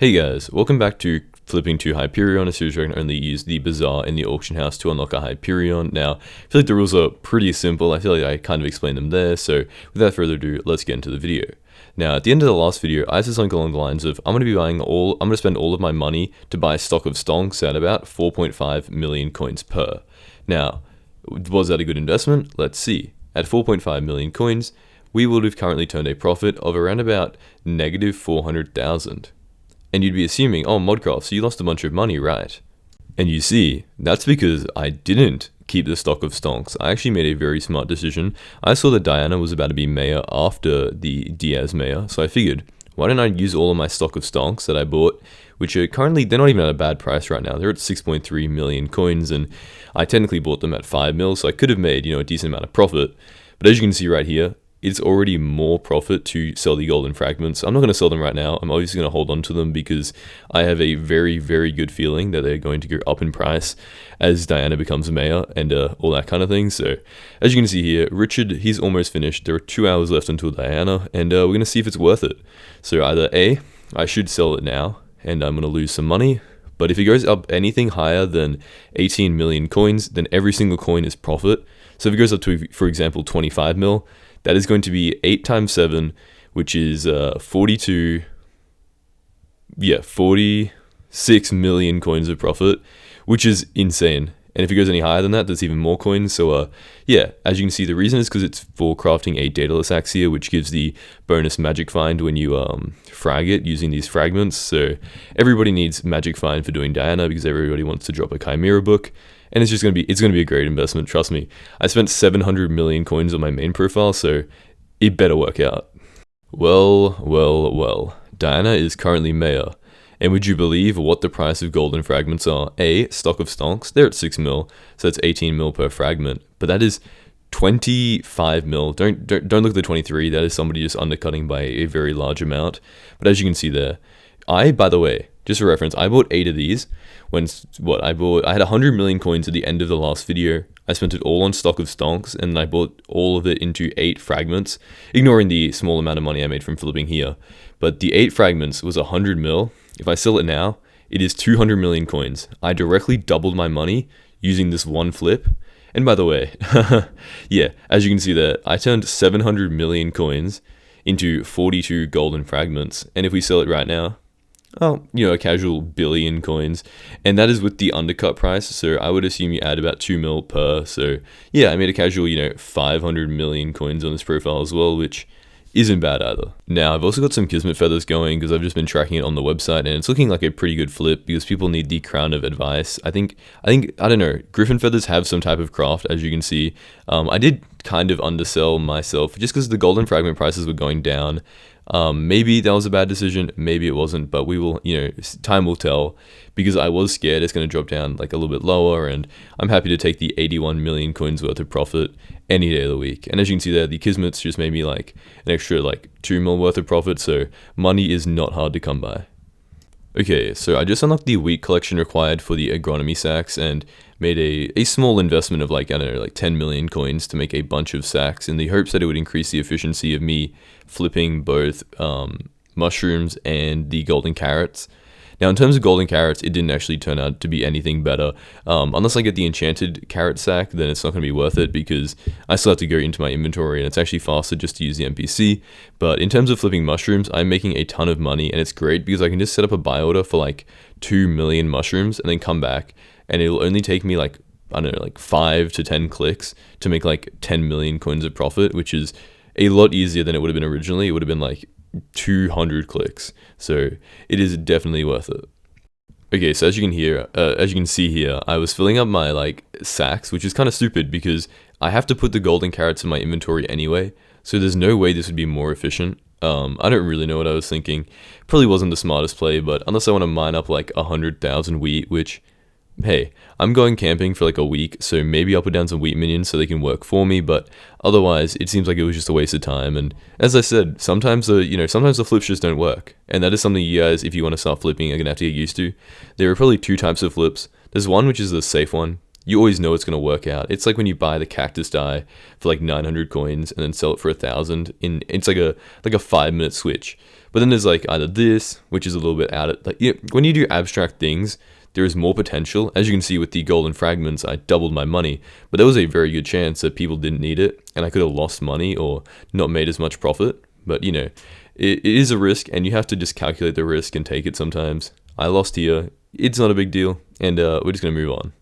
Hey guys, welcome back to Flipping to Hyperion, a series where I can only use the bazaar in the auction house to unlock a Hyperion. Now, I feel like the rules are pretty simple. I feel like I kind of explained them there, so without further ado, let's get into the video. Now, at the end of the last video, I said something along the lines of, I'm going to spend all of my money to buy a stock of stonks at about 4.5 million coins per. Now, was that a good investment? Let's see. At 4.5 million coins, we would have currently turned a profit of around about negative 400,000. And you'd be assuming, oh, Modcraft, so you lost a bunch of money, right? And you see, that's because I didn't keep the stock of stonks. I actually made a very smart decision. I saw that Diana was about to be mayor after the Diaz mayor, so I figured, why don't I use all of my stock of stonks that I bought, which are currently, they're not even at a bad price right now. They're at 6.3 million coins, and I technically bought them at 5 mil, so I could have made, a decent amount of profit. But as you can see right here, it's already more profit to sell the golden fragments. I'm not going to sell them right now. I'm obviously going to hold on to them because I have a very, very good feeling that they're going to go up in price as Diana becomes mayor and all that kind of thing. So as you can see here, Richard, he's almost finished. There are 2 hours left until Diana, and we're going to see if it's worth it. So either A, I should sell it now and I'm going to lose some money. But if it goes up anything higher than 18 million coins, then every single coin is profit. So if it goes up to, for example, 25 mil, that is going to be 8 times 7, which is 46 million coins of profit, which is insane. And if it goes any higher than that, there's even more coins. So as you can see, the reason is because it's for crafting a daedalus axe here, which gives the bonus magic find when you frag it using these fragments. So everybody needs magic find for doing Diana because everybody wants to drop a chimera book. And it's just going to be a great investment, trust me. I spent 700 million coins on my main profile, so it better work out. Well, Diana is currently mayor. And would you believe what the price of golden fragments are? A, stock of stonks, they're at 6 mil, so that's 18 mil per fragment. But that is 25 mil. Don't look at the 23, that is somebody just undercutting by a very large amount. But as you can see there, by the way, just for reference, I bought 8 of these. I had 100 million coins at the end of the last video. I spent it all on stock of stonks, and I bought all of it into 8 fragments, ignoring the small amount of money I made from flipping here. But the 8 fragments was 100 mil. If I sell it now, it is 200 million coins. I directly doubled my money using this one flip. And by the way, yeah, as you can see there, I turned 700 million coins into 42 golden fragments. And if we sell it right now, a casual billion coins, and that is with the undercut price, so I would assume you add about 2 mil per, so yeah, I made a casual, 500 million coins on this profile as well, which isn't bad either. Now, I've also got some Kismet feathers going because I've just been tracking it on the website, and it's looking like a pretty good flip because people need the crown of advice. I don't know, Griffin feathers have some type of craft, as you can see. I did kind of undersell myself just because the golden fragment prices were going down. Maybe that was a bad decision, maybe it wasn't, but we will, time will tell, because I was scared it's going to drop down like a little bit lower, and I'm happy to take the 81 million coins worth of profit any day of the week. And as you can see there, the Kismets just made me like an extra 2 mil worth of profit, so money is not hard to come by. Okay, so I just unlocked the wheat collection required for the agronomy sacks and made a small investment of 10 million coins to make a bunch of sacks in the hopes that it would increase the efficiency of me flipping both mushrooms and the golden carrots. Now, in terms of golden carrots, it didn't actually turn out to be anything better. Unless I get the enchanted carrot sack, then it's not going to be worth it because I still have to go into my inventory and it's actually faster just to use the NPC. But in terms of flipping mushrooms, I'm making a ton of money, and it's great because I can just set up a buy order for 2 million mushrooms and then come back, and it'll only take me 5 to 10 clicks to make 10 million coins of profit, which is a lot easier than it would have been originally. It would have been 200 clicks, so it is definitely worth it. Okay, so as you can see here, I was filling up my sacks, which is kind of stupid because I have to put the golden carrots in my inventory anyway, so there's no way this would be more efficient. I don't really know what I was thinking. Probably wasn't the smartest play, but unless I want to mine up 100,000 wheat, which, hey, I'm going camping for a week, so maybe I'll put down some wheat minions so they can work for me, but otherwise it seems like it was just a waste of time. And as I said, sometimes the flips just don't work, and that is something you guys, if you want to start flipping, are gonna have to get used to. There are probably 2 types of flips. There's one which is the safe one, you always know it's going to work out. It's like when you buy the Cactus die for like 900 coins and then sell it for 1,000 in, it's like a 5-minute switch. But then there's like either this, which is a little bit out of, like, when you do abstract things, there is more potential. As you can see with the golden fragments, I doubled my money, but there was a very good chance that people didn't need it and I could have lost money or not made as much profit. But you know, it is a risk and you have to just calculate the risk and take it sometimes. I lost here. It's not a big deal, and we're just going to move on.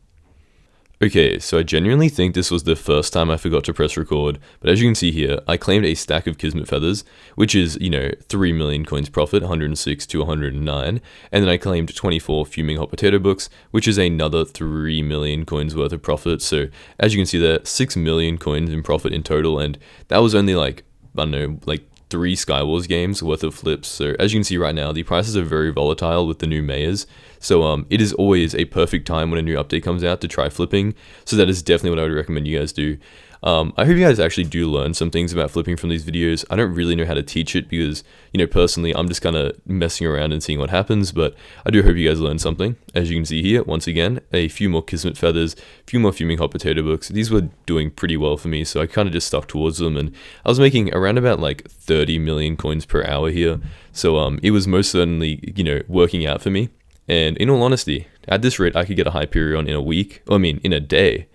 Okay, so I genuinely think this was the first time I forgot to press record, but as you can see here, I claimed a stack of Kismet Feathers, which is, 3 million coins profit, 106 to 109, and then I claimed 24 Fuming Hot Potato Books, which is another 3 million coins worth of profit. So as you can see there, 6 million coins in profit in total, and that was only like, I don't know, like 3 Skywars games worth of flips. So as you can see right now, the prices are very volatile with the new mayors. So it is always a perfect time when a new update comes out to try flipping. So that is definitely what I would recommend you guys do. I hope you guys actually do learn some things about flipping from these videos. I don't really know how to teach it because, personally, I'm just kind of messing around and seeing what happens, but I do hope you guys learn something. As you can see here, once again, a few more Kismet Feathers, a few more Fuming Hot Potato Books. These were doing pretty well for me, so I kind of just stuck towards them, and I was making around about like 30 million coins per hour here. So it was most certainly, working out for me. And in all honesty, at this rate, I could get a Hyperion in a week. In a day.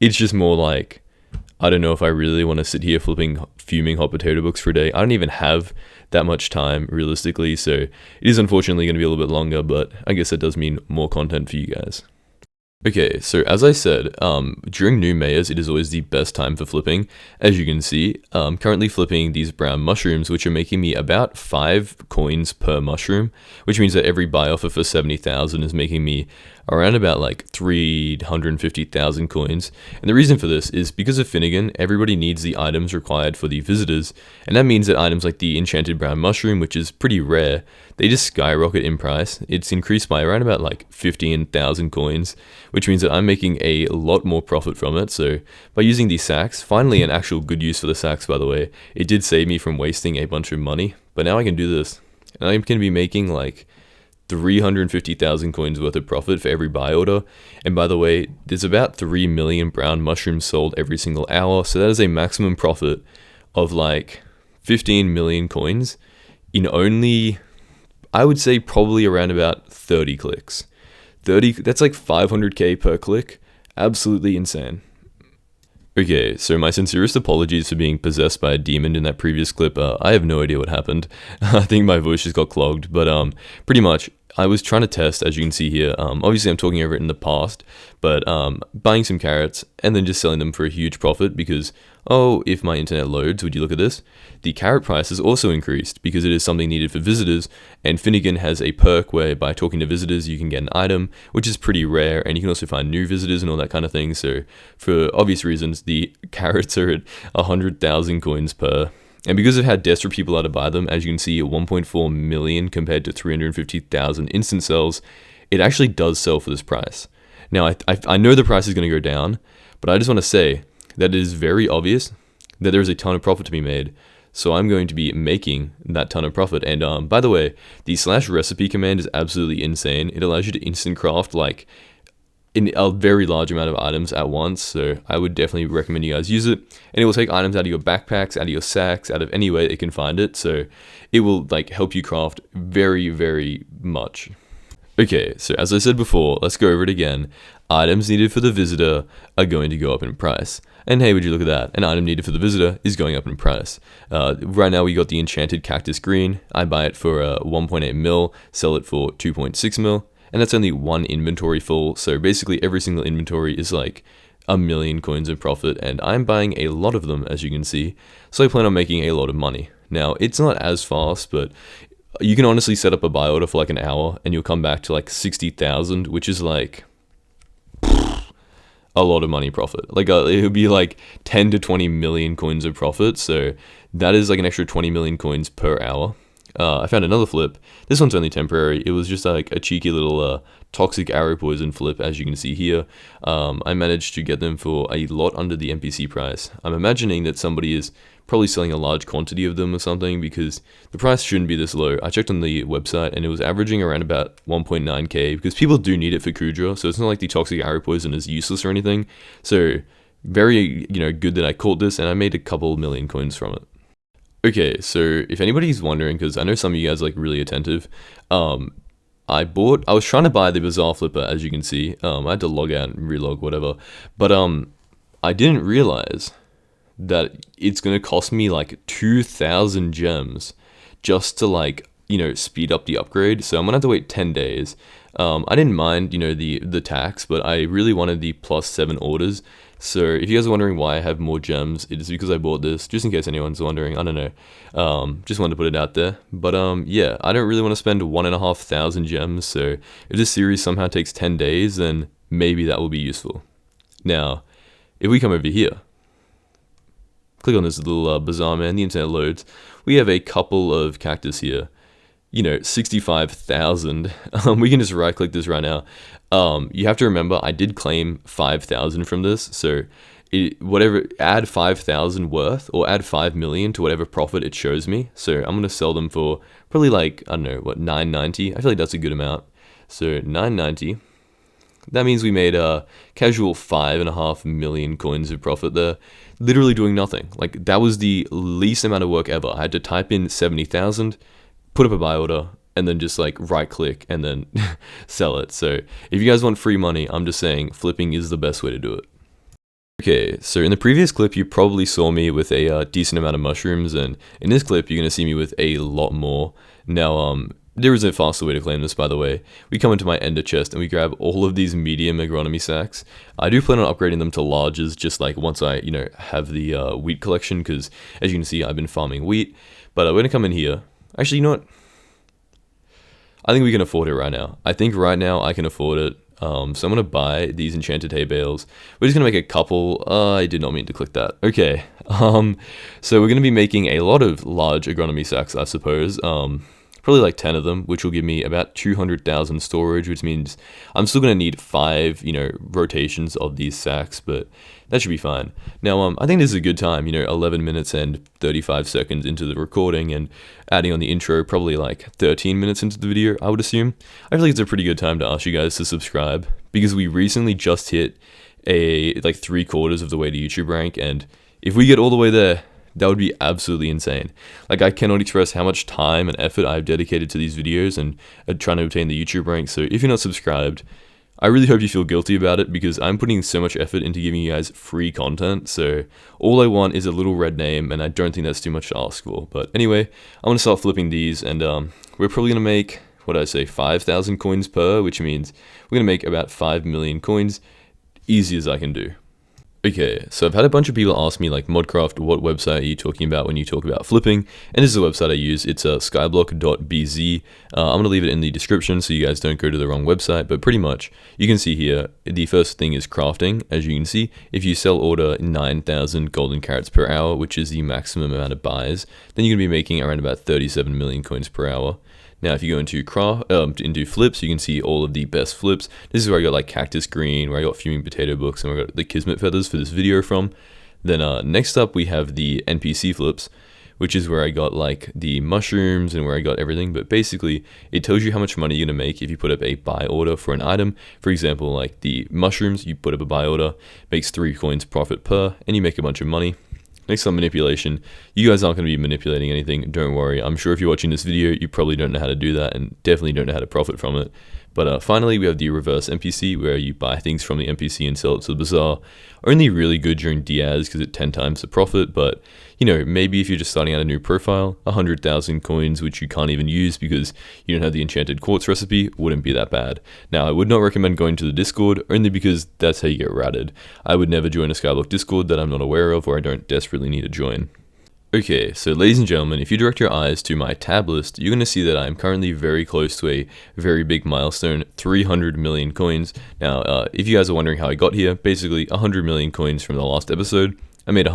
It's just more like, I don't know if I really want to sit here flipping Fuming Hot Potato Books for a day. I don't even have that much time, realistically, so it is unfortunately going to be a little bit longer, but I guess that does mean more content for you guys. Okay, so as I said, during new mayors, it is always the best time for flipping. As you can see, I'm currently flipping these brown mushrooms, which are making me about 5 coins per mushroom, which means that every buy offer for 70,000 is making me around about like 350,000 coins. And the reason for this is because of Finnegan, everybody needs the items required for the visitors, and that means that items like the enchanted brown mushroom, which is pretty rare, they just skyrocket in price. It's increased by around about like 15,000 coins, which means that I'm making a lot more profit from it. So by using these sacks, finally an actual good use for the sacks, by the way, it did save me from wasting a bunch of money, but now I can do this, and I'm going to be making like 350,000 coins worth of profit for every buy order. And by the way, there's about 3 million brown mushrooms sold every single hour, so that is a maximum profit of like 15 million coins in only, I would say, probably around about 30 clicks. That's like 500k per click. Absolutely insane. Okay, so my sincerest apologies for being possessed by a demon in that previous clip. I have no idea what happened. I think my voice just got clogged, but pretty much I was trying to test, as you can see here. Obviously I'm talking over it in the past, but buying some carrots and then just selling them for a huge profit because, oh, if my internet loads, would you look at this? The carrot price has also increased because it is something needed for visitors, and Finnegan has a perk where by talking to visitors you can get an item, which is pretty rare, and you can also find new visitors and all that kind of thing. So for obvious reasons, the carrots are at 100,000 coins per. And because of how desperate people are to buy them, as you can see, 1.4 million compared to 350,000 instant sells, it actually does sell for this price. Now, I know the price is going to go down, but I just want to say that it is very obvious that there is a ton of profit to be made. So I'm going to be making that ton of profit. And by the way, the /recipe command is absolutely insane. It allows you to instant craft like in a very large amount of items at once, so I would definitely recommend you guys use it. And it will take items out of your backpacks, out of your sacks, out of any way it can find it, so it will like help you craft very, very much. Okay, so as I said before, let's go over it again. Items needed for the visitor are going to go up in price. And hey, would you look at that? An item needed for the visitor is going up in price. Right now we got the enchanted cactus green. I buy it for 1.8 mil, sell it for 2.6 mil. And that's only one inventory full, so basically every single inventory is like 1 million coins in profit, and I'm buying a lot of them, as you can see, so I plan on making a lot of money. Now, it's not as fast, but you can honestly set up a buy order for like an hour, and you'll come back to like 60,000, which is like a lot of money profit. Like it would be like 10 to 20 million coins of profit, so that is like an extra 20 million coins per hour. I found another flip. This one's only temporary. It was just like a cheeky little toxic arrow poison flip, as you can see here. I managed to get them for a lot under the NPC price. I'm imagining that somebody is probably selling a large quantity of them or something, because the price shouldn't be this low. I checked on the website and it was averaging around about 1.9k, because people do need it for Kudra, so it's not like the toxic arrow poison is useless or anything. So very, good that I caught this, and I made a couple million coins from it. Okay, so if anybody's wondering, because I know some of you guys are like really attentive, I was trying to buy the Bazaar Flipper, as you can see. I had to log out and relog, whatever. But I didn't realize that it's going to cost me like 2,000 gems just to like, speed up the upgrade. So I'm going to have to wait 10 days. I didn't mind, the tax, but I really wanted the +7 orders. So if you guys are wondering why I have more gems, it is because I bought this, just in case anyone's wondering. I don't know. Just wanted to put it out there. But yeah, I don't really want to spend 1,500 gems. So if this series somehow takes 10 days, then maybe that will be useful. Now, if we come over here, click on this little bazaar, man, the internet loads. We have a couple of cactus here. 65,000. We can just right click this right now. You have to remember, I did claim 5,000 from this, so add 5,000 worth, or add 5 million to whatever profit it shows me. So I'm gonna sell them for probably like, I don't know, what, 990. I feel like that's a good amount. So 990. That means we made a casual 5.5 million coins of profit there, literally doing nothing. Like, that was the least amount of work ever. I had to type in 70,000, put up a buy order, and then just like right click and then sell it. So if you guys want free money, I'm just saying flipping is the best way to do it. Okay, so in the previous clip, you probably saw me with a decent amount of mushrooms, and in this clip, you're going to see me with a lot more. Now, there is a faster way to claim this, by the way. We come into my ender chest and we grab all of these medium agronomy sacks. I do plan on upgrading them to larges, just like once I, have the wheat collection, because as you can see, I've been farming wheat. But we're going to come in here. Actually, you know what? I think we can afford it right now. I think right now I can afford it. So I'm going to buy these enchanted hay bales. We're just going to make a couple. I did not mean to click that. Okay. So we're going to be making a lot of large agronomy sacks, I suppose. Probably like 10 of them, which will give me about 200,000 storage, which means I'm still going to need 5, rotations of these sacks, but that should be fine. Now, I think this is a good time, 11 minutes and 35 seconds into the recording, and adding on the intro, probably like 13 minutes into the video, I would assume. I feel like it's a pretty good time to ask you guys to subscribe, because we recently just hit like 3/4 of the way to YouTube rank, and if we get all the way there, that would be absolutely insane. Like, I cannot express how much time and effort I've dedicated to these videos and trying to obtain the YouTube rank. So if you're not subscribed, I really hope you feel guilty about it, because I'm putting so much effort into giving you guys free content. So all I want is a little red name, and I don't think that's too much to ask for. But anyway, I'm going to start flipping these, and we're probably going to make, 5,000 coins per, which means we're going to make about 5 million coins, easy as I can do. Okay, so I've had a bunch of people ask me, like, Modcraft, what website are you talking about when you talk about flipping? And this is the website I use. It's skyblock.bz. I'm going to leave it in the description so you guys don't go to the wrong website, but pretty much, you can see here, the first thing is crafting. As you can see, if you sell order 9,000 golden carrots per hour, which is the maximum amount of buys, then you're going to be making around about 37 million coins per hour. Now, if you go into flips, you can see all of the best flips. This is where I got like Cactus Green, where I got Fuming Potato Books, and where I got the Kismet Feathers for this video from. Then next up, we have the NPC flips, which is where I got like the mushrooms and where I got everything. But basically, it tells you how much money you're going to make if you put up a buy order for an item. For example, like the mushrooms, you put up a buy order, makes 3 coins profit per, and you make a bunch of money. Next on manipulation, you guys aren't going to be manipulating anything, don't worry. I'm sure if you're watching this video, you probably don't know how to do that, and definitely don't know how to profit from it. But finally, we have the reverse NPC, where you buy things from the NPC and sell it to the bazaar. Only really good during Diaz, because it's 10 times the profit, but, maybe if you're just starting out a new profile, 100,000 coins, which you can't even use because you don't have the enchanted quartz recipe, wouldn't be that bad. Now, I would not recommend going to the Discord, only because that's how you get ratted. I would never join a Skyblock Discord that I'm not aware of, or I don't desperately need to join. Okay, so ladies and gentlemen, if you direct your eyes to my tab list, you're going to see that I'm currently very close to a very big milestone, 300 million coins. Now, if you guys are wondering how I got here, basically 100 million coins from the last episode. I made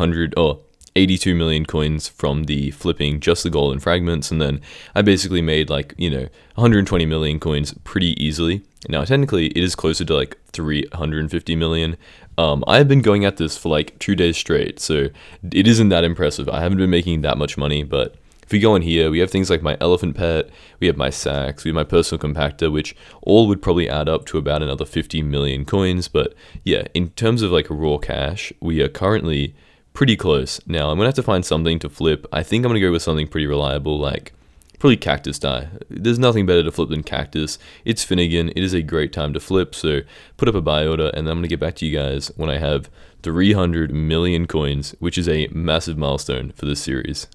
82 million coins from the flipping just the golden fragments, and then I basically made like, 120 million coins pretty easily. Now technically it is closer to like 350 million. I've been going at this for like 2 days straight, so it isn't that impressive. I haven't been making that much money, but if we go in here, we have things like my elephant pet, we have my sacks, we have my personal compactor, which all would probably add up to about another 50 million coins. But yeah, in terms of like raw cash, we are currently pretty close. Now I'm gonna have to find something to flip. I think I'm gonna go with something pretty reliable, like probably Cactus dye. There's nothing better to flip than Cactus. It's Finnegan. It is a great time to flip. So put up a buy order, and then I'm gonna get back to you guys when I have 300 million coins, which is a massive milestone for this series.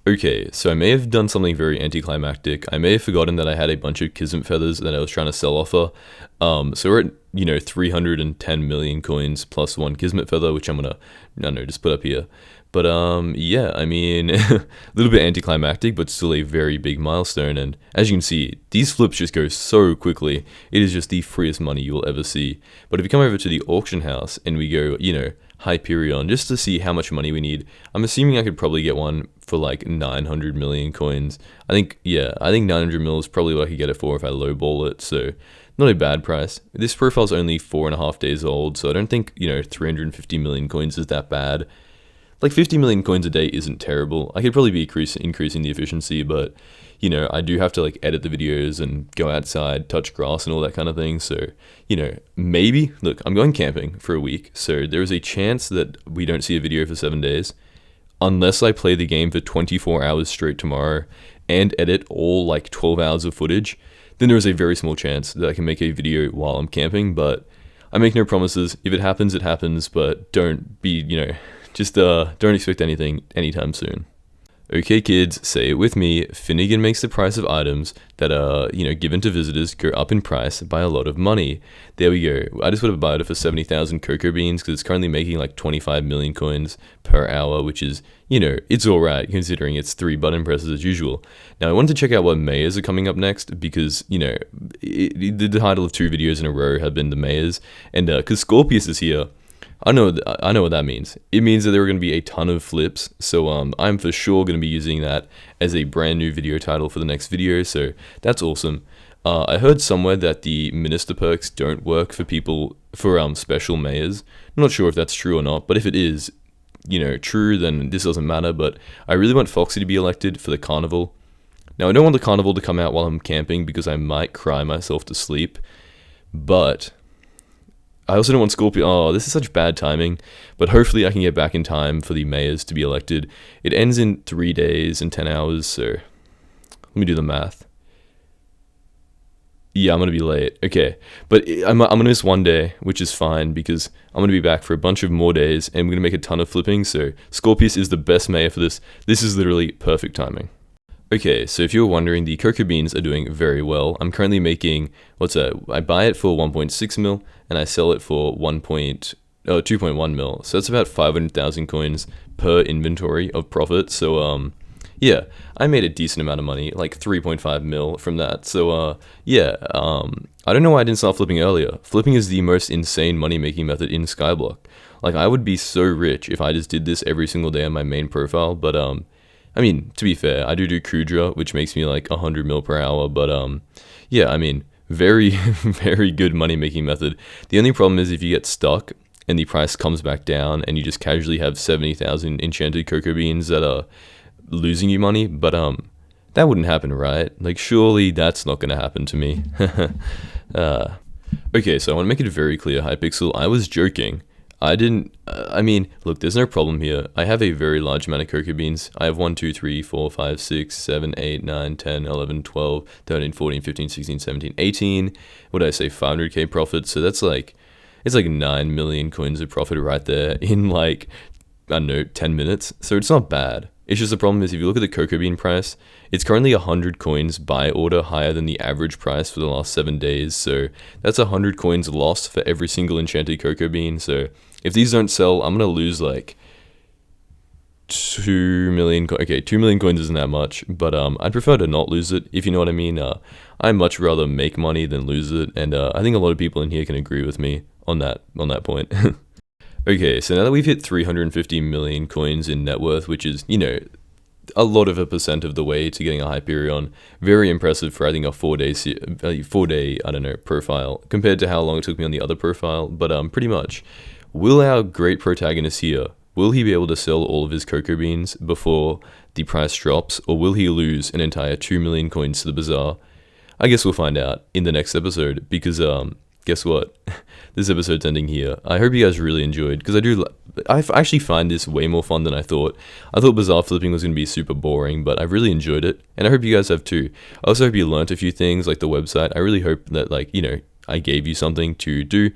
Okay, so I may have done something very anticlimactic. I may have forgotten that I had a bunch of Kismet feathers that I was trying to sell offer. So we're at 310 million coins plus one Kismet feather, which I'm gonna just put up here. But yeah, I mean, a little bit anticlimactic, but still a very big milestone. And as you can see, these flips just go so quickly. It is just the freest money you will ever see. But if you come over to the auction house and we go, Hyperion, just to see how much money we need, I'm assuming I could probably get one for like 900 million coins. I think 900 mil is probably what I could get it for if I lowball it. So not a bad price. This profile's only 4.5 days old, so I don't think 350 million coins is that bad. Like 50 million coins a day isn't terrible. I could probably be increasing the efficiency, but I do have to like edit the videos and go outside, touch grass and all that kind of thing. So, maybe, look, I'm going camping for a week. So there is a chance that we don't see a video for 7 days. Unless I play the game for 24 hours straight tomorrow and edit all like 12 hours of footage, then there is a very small chance that I can make a video while I'm camping. But I make no promises. If it happens, it happens. But don't be, just don't expect anything anytime soon. Okay kids, say it with me, Finnegan makes the price of items that are, given to visitors go up in price by a lot of money. There we go. I just would have bought it for 70,000 cocoa beans because it's currently making like 25 million coins per hour, which is, it's alright considering it's 3 button presses as usual. Now I wanted to check out what mayors are coming up next because, the title of 2 videos in a row have been the mayors, and because Scorpius is here, I know what that means. It means that there are going to be a ton of flips, so I'm for sure going to be using that as a brand new video title for the next video, so that's awesome. I heard somewhere that the minister perks don't work for people, for special mayors. I'm not sure if that's true or not, but if it is, true, then this doesn't matter, but I really want Foxy to be elected for the carnival. Now, I don't want the carnival to come out while I'm camping because I might cry myself to sleep, but I also don't want Scorpio. Oh, this is such bad timing. But hopefully I can get back in time for the mayors to be elected. It ends in 3 days and 10 hours, so let me do the math. Yeah, I'm going to be late. Okay, but I'm going to miss 1 day, which is fine because I'm going to be back for a bunch of more days and we're going to make a ton of flipping. So Scorpius is the best mayor for this. This is literally perfect timing. Okay, so if you're wondering, the cocoa beans are doing very well. I'm currently making, I buy it for 1.6 mil and I sell it for 2.1 mil. So that's about 500,000 coins per inventory of profit. So, yeah, I made a decent amount of money, like 3.5 mil from that. So, yeah, I don't know why I didn't start flipping earlier. Flipping is the most insane money-making method in Skyblock. Like, I would be so rich if I just did this every single day on my main profile, but, I mean, to be fair, I do Kudra, which makes me like 100 mil per hour, but yeah, I mean, very, very good money-making method. The only problem is if you get stuck and the price comes back down and you just casually have 70,000 enchanted cocoa beans that are losing you money, but that wouldn't happen, right? Like, surely that's not going to happen to me. Okay, so I want to make it very clear, Hypixel, I was joking. I mean, look, there's no problem here. I have a very large amount of cocoa beans. I have 1, 2, 3, 4, 5, 6, 7, 8, 9, 10, 11, 12, 13, 14, 15, 16, 17, 18. What did I say? 500k profit. So that's like, it's like 9 million coins of profit right there in like, I don't know, 10 minutes. So it's not bad. It's just the problem is if you look at the cocoa bean price, it's currently 100 coins by order higher than the average price for the last 7 days. So that's 100 coins lost for every single enchanted cocoa bean. So if these don't sell, I'm going to lose like 2 million. Okay, 2 million coins isn't that much, but I'd prefer to not lose it, if you know what I mean. I'd much rather make money than lose it, and I think a lot of people in here can agree with me on that point. Okay, so now that we've hit 350 million coins in net worth, which is, you know, a lot of a percent of the way to getting a Hyperion. Very impressive for, I think, a 4-day, 4-day, I don't know, profile, compared to how long it took me on the other profile, but pretty much. Will our great protagonist here, will he be able to sell all of his cocoa beans before the price drops, or will he lose an entire 2 million coins to the bazaar? I guess we'll find out in the next episode, because guess what? This episode's ending here. I hope you guys really enjoyed, because I actually find this way more fun than I thought. I thought bazaar flipping was going to be super boring, but I really enjoyed it, and I hope you guys have too. I also hope you learnt a few things, like the website. I really hope that, like, you know, I gave you something to do.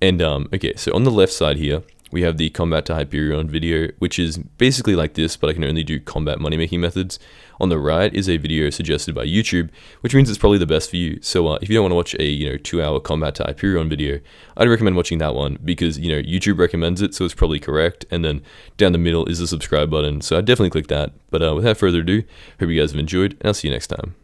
And okay, so on the left side here, we have the combat to Hyperion video, which is basically like this, but I can only do combat money making methods. On the right is a video suggested by YouTube, which means it's probably the best for you. So if you don't want to watch a 2-hour combat to Hyperion video, I'd recommend watching that one, because YouTube recommends it, so it's probably correct. And then down the middle is the subscribe button, so I'd definitely click that. But without further ado, hope you guys have enjoyed, and I'll see you next time.